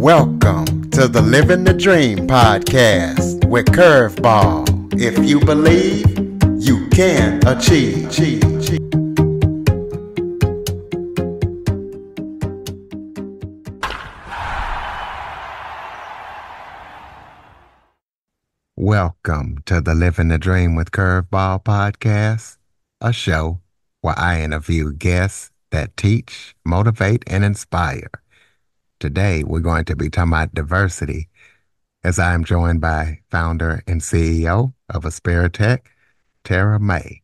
Welcome to the Living the Dream podcast with Curveball. If you believe, you can achieve. Welcome to the Living the Dream with Curveball podcast, a show where I interview guests that teach, motivate, and inspire. Today, we're going to be talking about diversity, as I am joined by founder and CEO of Aspiritech, Tara May.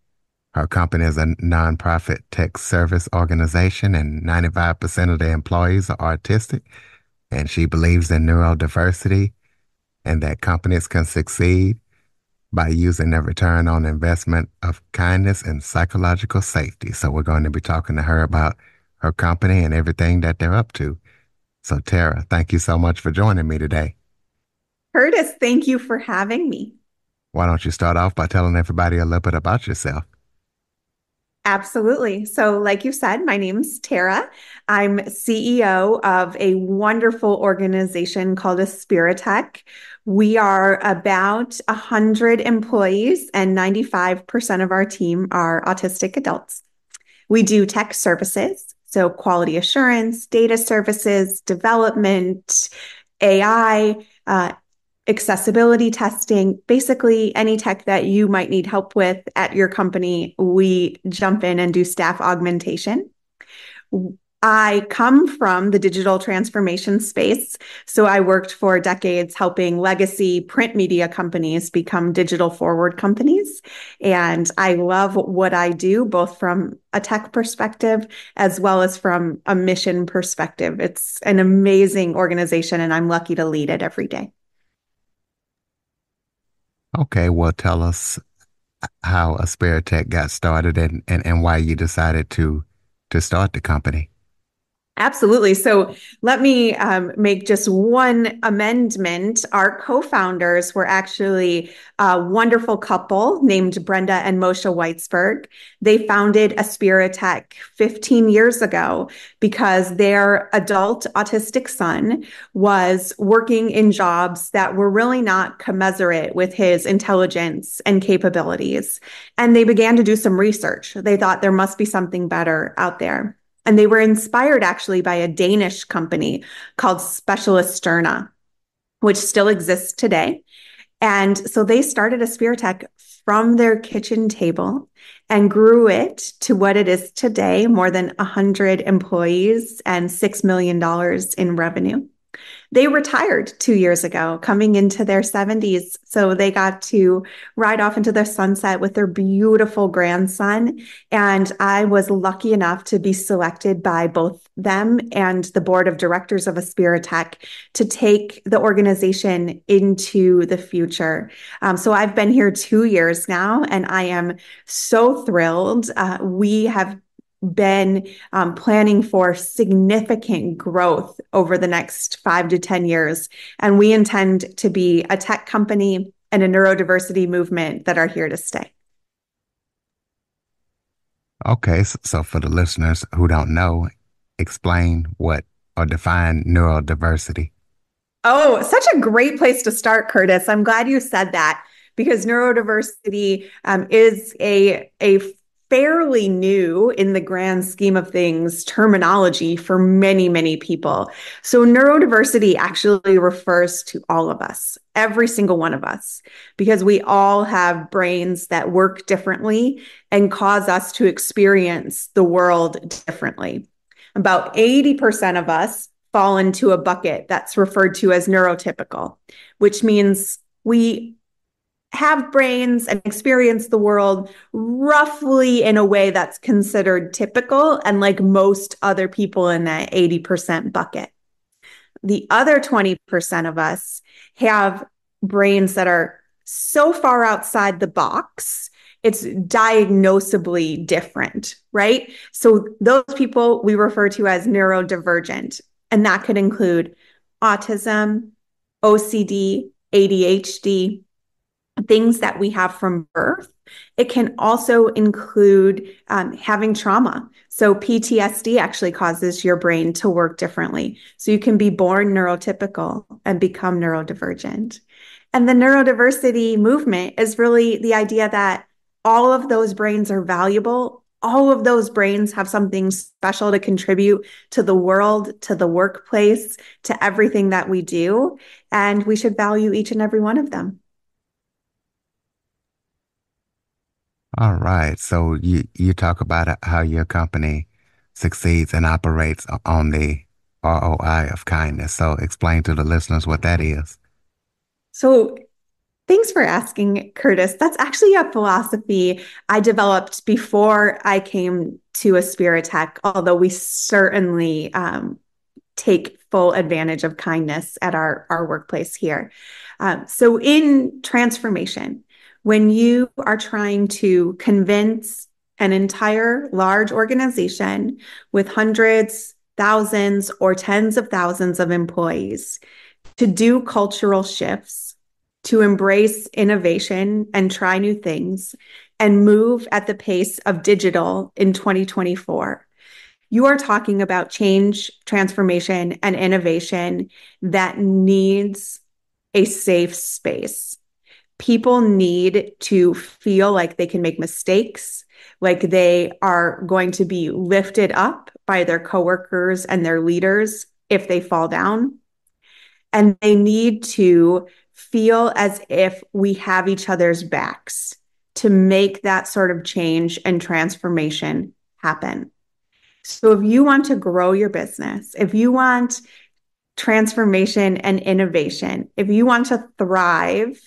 Her company is a nonprofit tech service organization, and 95% of the employees are autistic, and she believes in neurodiversity and that companies can succeed by using their return on investment of kindness and psychological safety. So we're going to be talking to her about her company and everything that they're up to. So Tara, thank you so much for joining me today. Curtis, thank you for having me. Why don't you start off by telling everybody a little bit about yourself? Absolutely. So like you said, my name's Tara. I'm CEO of a wonderful organization called Aspiritech. We are about 100 employees and 95% of our team are autistic adults. We do tech services, so quality assurance, data services, development, AI, accessibility testing, basically any tech that you might need help with at your company, we jump in and do staff augmentation. I come from the digital transformation space. So I worked for decades helping legacy print media companies become digital forward companies. And I love what I do, both from a tech perspective as well as from a mission perspective. It's an amazing organization, and I'm lucky to lead it every day. Okay, well, tell us how Aspiritech got started and why you decided to start the company. Absolutely. So let me make just one amendment. Our co-founders were actually a wonderful couple named Brenda and Moshe Weitzberg. They founded Aspiritech 15 years ago because their adult autistic son was working in jobs that were really not commensurate with his intelligence and capabilities. And they began to do some research. They thought there must be something better out there. And they were inspired actually by a Danish company called Specialisterna, which still exists today. And so they started Aspiritech from their kitchen table and grew it to what it is today, more than 100 employees and $6 million in revenue. They retired 2 years ago, coming into their 70s. So they got to ride off into the sunset with their beautiful grandson. And I was lucky enough to be selected by both them and the board of directors of Aspiritech to take the organization into the future. So I've been here 2 years now, and I am so thrilled. We have been planning for significant growth over the next 5 to 10 years. And we intend to be a tech company and a neurodiversity movement that are here to stay. Okay, so for the listeners who don't know, explain what or define neurodiversity. Oh, such a great place to start, Curtis. I'm glad you said that, because neurodiversity is a fairly new, in the grand scheme of things, terminology for many, many people. So neurodiversity actually refers to all of us, every single one of us, because we all have brains that work differently and cause us to experience the world differently. About 80% of us fall into a bucket that's referred to as neurotypical, which means we have brains and experience the world roughly in a way that's considered typical and like most other people in that 80% bucket. The other 20% of us have brains that are so far outside the box, it's diagnosably different, right? So those people we refer to as neurodivergent, and that could include autism, OCD, ADHD, things that we have from birth, It can also include having trauma. So PTSD actually causes your brain to work differently. So you can be born neurotypical and become neurodivergent. And the neurodiversity movement is really the idea that all of those brains are valuable. All of those brains have something special to contribute to the world, to the workplace, to everything that we do. And we should value each and every one of them. All right. So you talk about how your company succeeds and operates on the ROI of kindness. So explain to the listeners what that is. So thanks for asking, Curtis. That's actually a philosophy I developed before I came to Aspiritech, although we certainly take full advantage of kindness at our workplace here. So in transformation, when you are trying to convince an entire large organization with hundreds, thousands, or tens of thousands of employees to do cultural shifts, to embrace innovation and try new things, and move at the pace of digital in 2024. You are talking about change, transformation, and innovation that needs a safe space. People need to feel like they can make mistakes, like they are going to be lifted up by their coworkers and their leaders if they fall down. And they need to feel as if we have each other's backs to make that sort of change and transformation happen. So if you want to grow your business, if you want transformation and innovation, if you want to thrive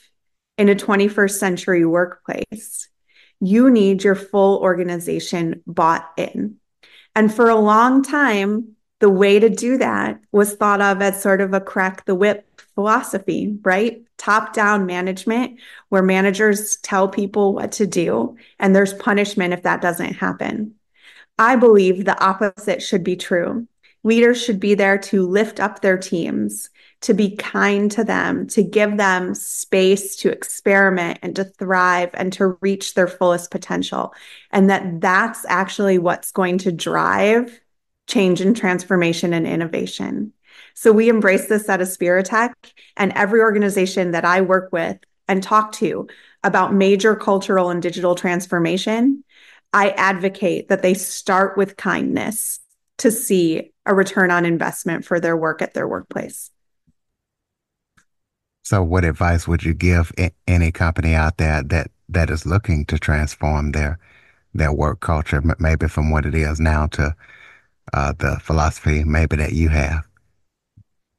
in a 21st century workplace, you need your full organization bought in. And for a long time, the way to do that was thought of as sort of a crack the whip philosophy, right? Top down management, where managers tell people what to do, and there's punishment if that doesn't happen. I believe the opposite should be true. Leaders should be there to lift up their teams, to be kind to them, to give them space to experiment and to thrive and to reach their fullest potential. And that's actually what's going to drive change and transformation and innovation. So we embrace this at Aspiritech, and every organization that I work with and talk to about major cultural and digital transformation, I advocate that they start with kindness to see a return on investment for their work at their workplace. So what advice would you give any company out there that is looking to transform their work culture, maybe from what it is now to the philosophy maybe that you have?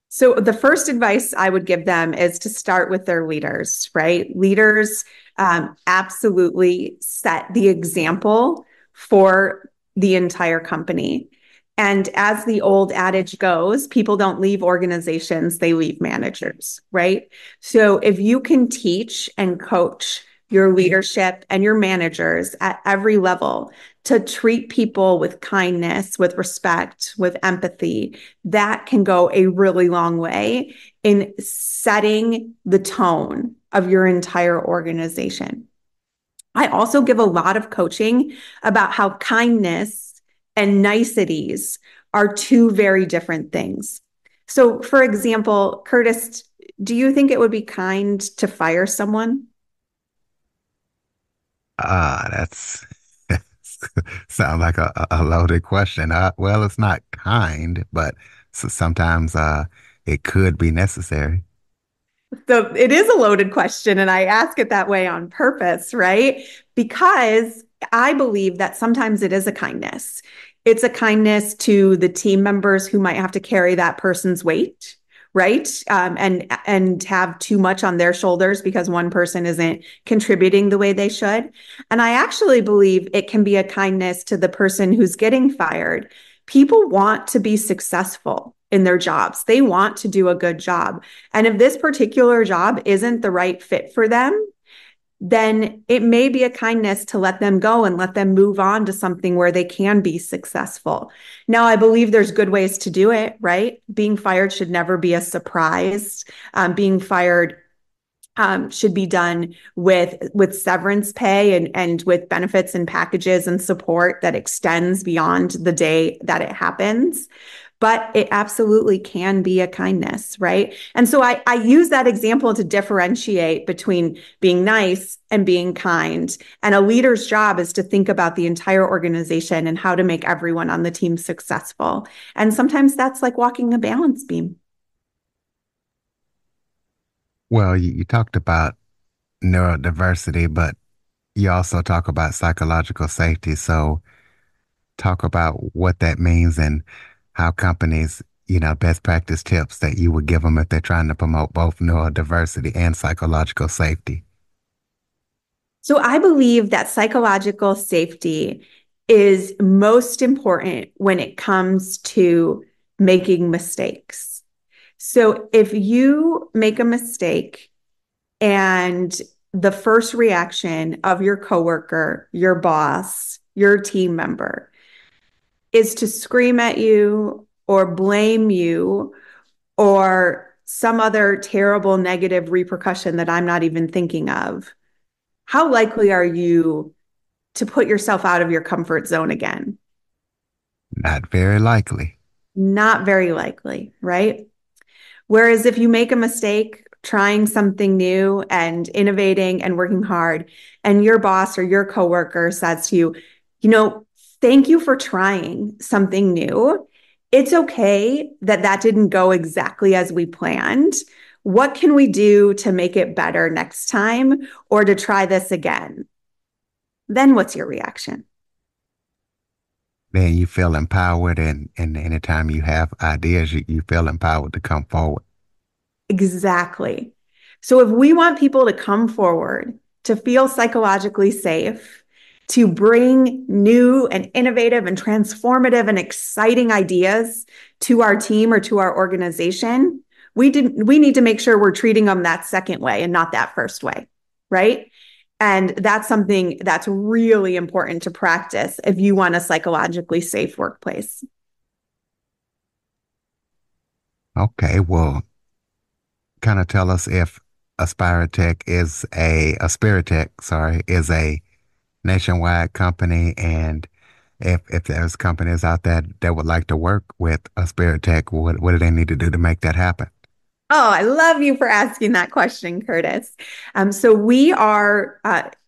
So the first advice I would give them is to start with their leaders, right? Leaders absolutely set the example for the entire company. And as the old adage goes, people don't leave organizations, they leave managers, right? So if you can teach and coach your leadership and your managers at every level to treat people with kindness, with respect, with empathy, that can go a really long way in setting the tone of your entire organization. I also give a lot of coaching about how kindness and niceties are two very different things. So, for example, Curtis, do you think it would be kind to fire someone? That's sounds like a loaded question. Well, it's not kind, but sometimes it could be necessary. So it is a loaded question, and I ask it that way on purpose, right? Because I believe that sometimes it is a kindness. It's a kindness to the team members who might have to carry that person's weight, right? And have too much on their shoulders because one person isn't contributing the way they should. And I actually believe it can be a kindness to the person who's getting fired. People want to be successful in their jobs. They want to do a good job. And if this particular job isn't the right fit for them, then it may be a kindness to let them go and let them move on to something where they can be successful. Now, I believe there's good ways to do it, right? Being fired should never be a surprise. Being fired should be done with severance pay and with benefits and packages and support that extends beyond the day that it happens. But it absolutely can be a kindness, right? And so I use that example to differentiate between being nice and being kind. And a leader's job is to think about the entire organization and how to make everyone on the team successful. And sometimes that's like walking a balance beam. Well, you talked about neurodiversity, but you also talk about psychological safety. So talk about what that means and how companies, best practice tips that you would give them if they're trying to promote both neurodiversity and psychological safety. So I believe that psychological safety is most important when it comes to making mistakes. So if you make a mistake and the first reaction of your coworker, your boss, your team member is to scream at you or blame you or some other terrible negative repercussion that I'm not even thinking of, how likely are you to put yourself out of your comfort zone again? Not very likely. Not very likely, right? Whereas if you make a mistake trying something new and innovating and working hard, and your boss or your coworker says to you, you know, thank you for trying something new. It's okay that that didn't go exactly as we planned. What can we do to make it better next time or to try this again? Then what's your reaction? Then you feel empowered, and anytime you have ideas, you feel empowered to come forward. Exactly. So if we want people to come forward, to feel psychologically safe, to bring new and innovative and transformative and exciting ideas to our team or to our organization, we need to make sure we're treating them that second way and not that first way, right? And that's something that's really important to practice if you want a psychologically safe workplace. Okay, well, kind of tell us if Aspiritech, sorry, is a nationwide company, and if there's companies out there that would like to work with Aspiritech, what do they need to do to make that happen? Oh, I love you for asking that question, Curtis. So we are,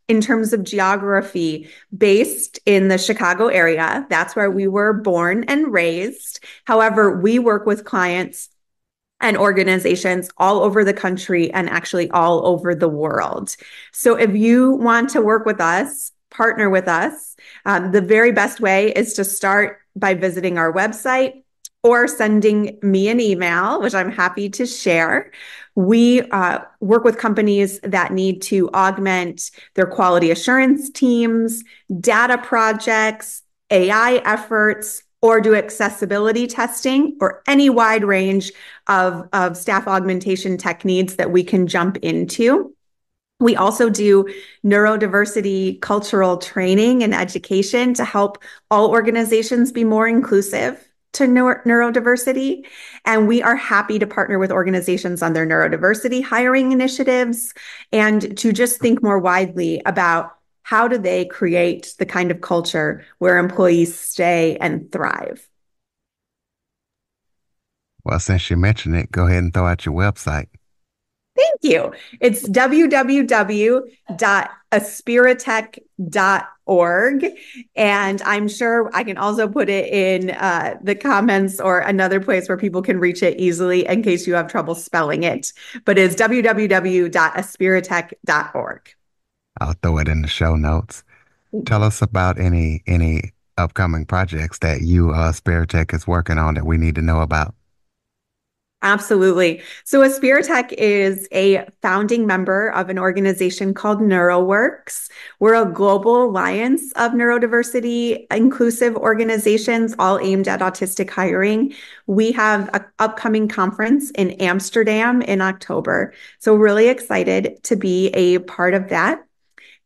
in terms of geography, based in the Chicago area. That's where we were born and raised. However, we work with clients and organizations all over the country and actually all over the world. So if you want to work with us, partner with us, the very best way is to start by visiting our website or sending me an email, which I'm happy to share. We work with companies that need to augment their quality assurance teams, data projects, AI efforts, or do accessibility testing or any wide range of staff augmentation techniques that we can jump into. We also do neurodiversity cultural training and education to help all organizations be more inclusive to neurodiversity. And we are happy to partner with organizations on their neurodiversity hiring initiatives and to just think more widely about how do they create the kind of culture where employees stay and thrive. Well, since you mentioned it, go ahead and throw out your website. Thank you. It's www.aspiritech.org. And I'm sure I can also put it in the comments or another place where people can reach it easily in case you have trouble spelling it. But it's www.aspiritech.org. I'll throw it in the show notes. Tell us about any upcoming projects that Spiritech is working on that we need to know about. Absolutely. So Aspiritech is a founding member of an organization called NeuroWorks. We're a global alliance of neurodiversity inclusive organizations, all aimed at autistic hiring. We have an upcoming conference in Amsterdam in October. So really excited to be a part of that.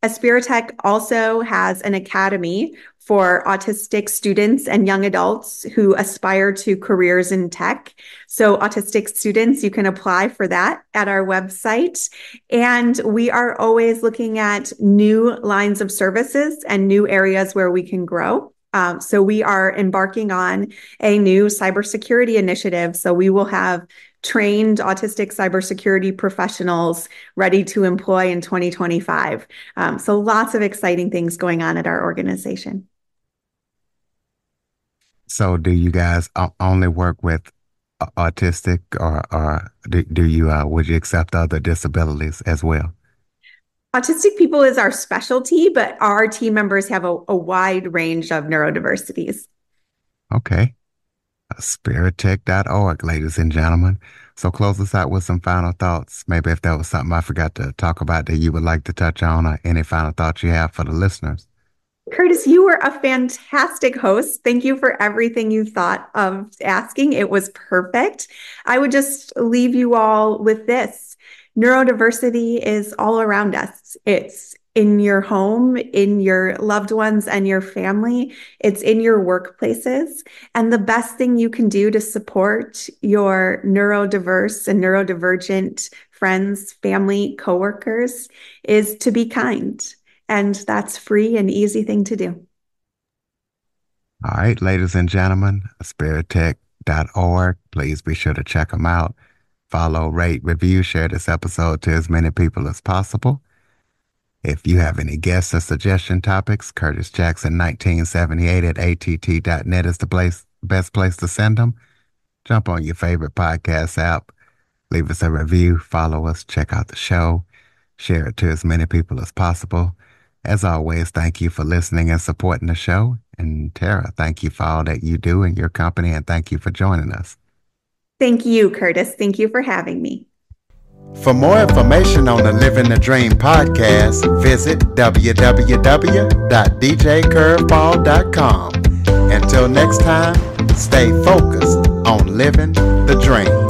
Aspiritech also has an academy for autistic students and young adults who aspire to careers in tech. So, autistic students, you can apply for that at our website. And we are always looking at new lines of services and new areas where we can grow. So, we are embarking on a new cybersecurity initiative. So, we will have trained autistic cybersecurity professionals ready to employ in 2025. So lots of exciting things going on at our organization. So do you guys only work with autistic or do you would you accept other disabilities as well? Autistic people is our specialty, but our team members have a wide range of neurodiversities. Okay. Spiritech.org, ladies and gentlemen. So close us out with some final thoughts. Maybe if there was something I forgot to talk about that you would like to touch on, or any final thoughts you have for the listeners. Curtis, you were a fantastic host. Thank you for everything you thought of asking. It was perfect. I would just leave you all with this. Neurodiversity is all around us. It's in your home, in your loved ones and your family. It's in your workplaces. And the best thing you can do to support your neurodiverse and neurodivergent friends, family, coworkers is to be kind. And that's free and easy thing to do. All right, ladies and gentlemen, spiritech.org. Please be sure to check them out. Follow, rate, review, share this episode to as many people as possible. If you have any guests or suggestion topics, Curtis Jackson 1978 at att.net is the best place to send them. Jump on your favorite podcast app, leave us a review, follow us, check out the show, share it to as many people as possible. As always, thank you for listening and supporting the show. And Tara, thank you for all that you do in your company, and thank you for joining us. Thank you, Curtis. Thank you for having me. For more information on the Living the Dream podcast, visit www.djcurveball.com. Until next time, stay focused on living the dream.